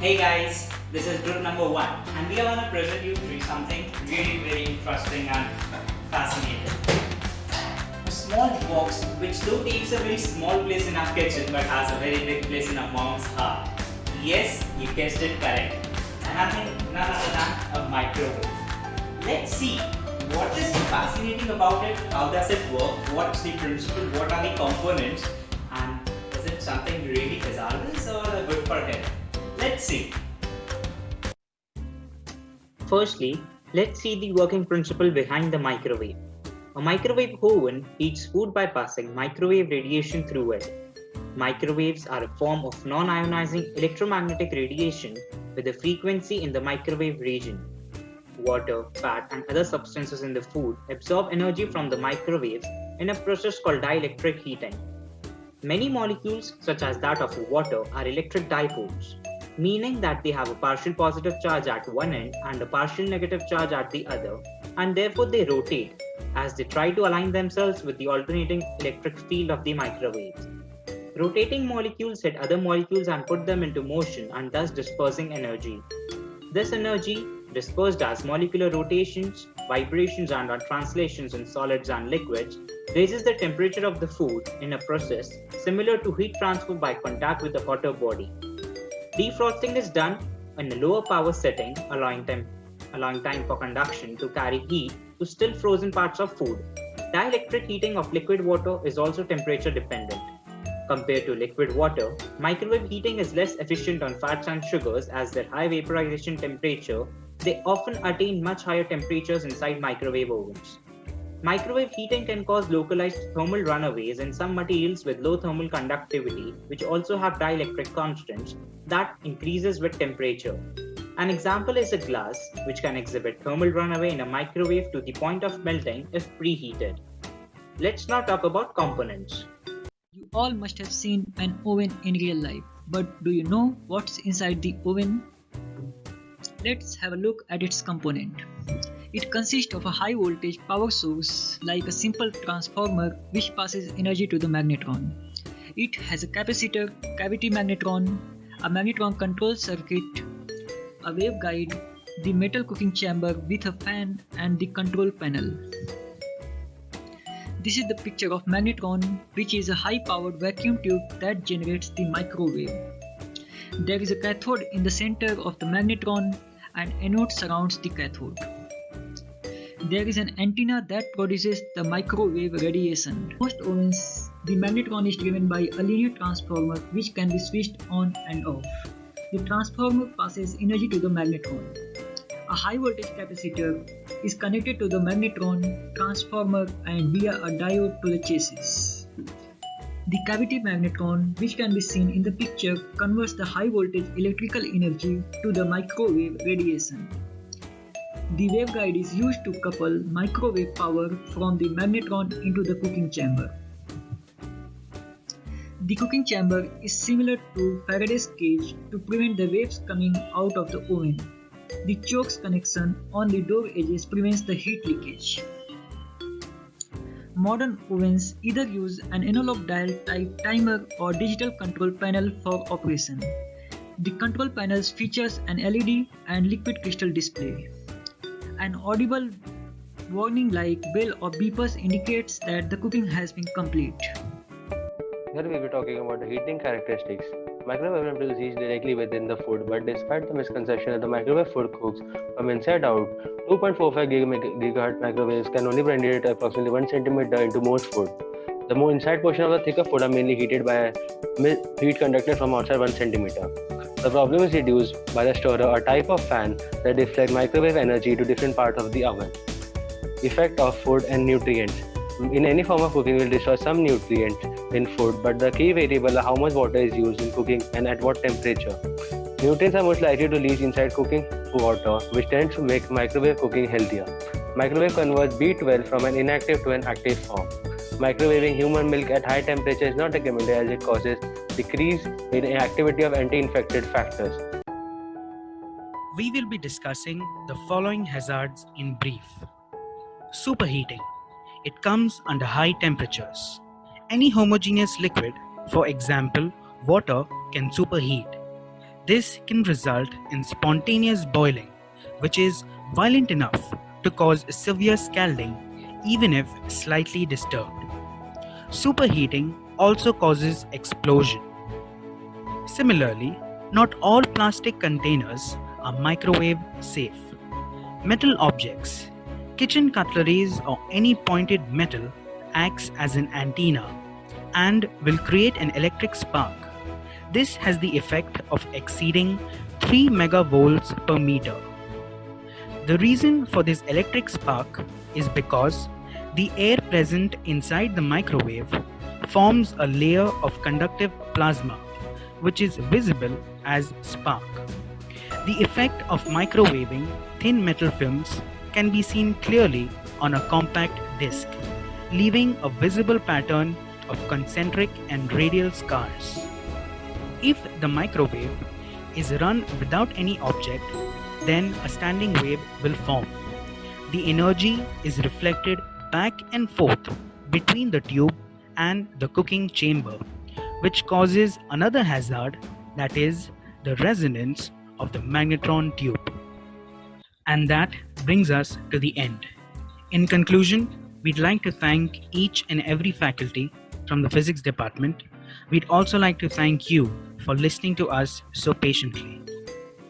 Hey guys, this is group number 1 and we are going to present you through something really very interesting and fascinating. A small box which though takes a very small place in our kitchen but has a very big place in our mom's heart. Yes, you guessed it correct. And none other than a microwave. Let's see what is fascinating about it, how does it work, what's the principle, what are the components, and is it something really hazardous or good for health? Let's see. Firstly, let's see the working principle behind the microwave. A microwave oven heats food by passing microwave radiation through it. Microwaves are a form of non-ionizing electromagnetic radiation with a frequency in the microwave region. Water, fat, and other substances in the food absorb energy from the microwaves in a process called dielectric heating. Many molecules, such as that of water, are electric dipoles, meaning that they have a partial positive charge at one end and a partial negative charge at the other, and therefore they rotate as they try to align themselves with the alternating electric field of the microwaves. Rotating molecules hit other molecules and put them into motion and thus dispersing energy. This energy, dispersed as molecular rotations, vibrations, and translations in solids and liquids, raises the temperature of the food in a process similar to heat transfer by contact with a hotter body. Defrosting is done in a lower power setting, allowing time for conduction to carry heat to still frozen parts of food. Dielectric heating of liquid water is also temperature dependent. Compared to liquid water, microwave heating is less efficient on fats and sugars as their high vaporization temperature. They often attain much higher temperatures inside microwave ovens. Microwave heating can cause localized thermal runaways in some materials with low thermal conductivity, which also have dielectric constants that increases with temperature. An example is a glass, which can exhibit thermal runaway in a microwave to the point of melting if preheated. Let's now talk about components. You all must have seen an oven in real life, but do you know what's inside the oven? Let's have a look at its component. It consists of a high voltage power source like a simple transformer which passes energy to the magnetron. It has a capacitor, cavity magnetron, a magnetron control circuit, a waveguide, the metal cooking chamber with a fan and the control panel. This is the picture of magnetron, which is a high-powered vacuum tube that generates the microwave. There is a cathode in the center of the magnetron and anode surrounds the cathode. There is an antenna that produces the microwave radiation. In most ovens, the magnetron is driven by a linear transformer which can be switched on and off. The transformer passes energy to the magnetron. A high voltage capacitor is connected to the magnetron transformer and via a diode to the chassis. The cavity magnetron, which can be seen in the picture, converts the high voltage electrical energy to the microwave radiation. The waveguide is used to couple microwave power from the magnetron into the cooking chamber. The cooking chamber is similar to Faraday's cage to prevent the waves coming out of the oven. The chokes connection on the door edges prevents the heat leakage. Modern ovens either use an analog dial type timer or digital control panel for operation. The control panel features an LED and liquid crystal display. An audible warning like bell or beepers indicates that the cooking has been complete. Here we will be talking about the heating characteristics. Microwave oven is heat directly within the food, but despite the misconception that the microwave food cooks from inside out, 2.45 GHz microwaves can only radiate approximately 1 cm into most food. The more inside portion of the thicker food are mainly heated by heat conducted from outside 1 cm. The problem is reduced by the storer, a type of fan that deflects microwave energy to different parts of the oven. Effect of food and nutrients. In any form of cooking will destroy some nutrients in food, but the key variable is how much water is used in cooking and at what temperature. Nutrients are most likely to leach inside cooking water, which tends to make microwave cooking healthier. Microwave converts B12 from an inactive to an active form. Microwaving human milk at high temperature is not recommended as it causes decrease in activity of anti-infected factors. We will be discussing the following hazards in brief. Superheating. It comes under high temperatures. Any homogeneous liquid, for example, water, can superheat. This can result in spontaneous boiling, which is violent enough to cause severe scalding even if slightly disturbed. Superheating also causes explosion. Similarly, not all plastic containers are microwave safe. Metal objects, kitchen cutleries or any pointed metal acts as an antenna and will create an electric spark. This has the effect of exceeding 3 megavolts per meter. The reason for this electric spark is because the air present inside the microwave forms a layer of conductive plasma, which is visible as spark. The effect of microwaving thin metal films can be seen clearly on a compact disc, leaving a visible pattern of concentric and radial scars. If the microwave is run without any object, then a standing wave will form. The energy is reflected back and forth between the tube and the cooking chamber, which causes another hazard, that is, the resonance of the magnetron tube. And that brings us to the end. In conclusion, we'd like to thank each and every faculty from the physics department. We'd also like to thank you for listening to us so patiently.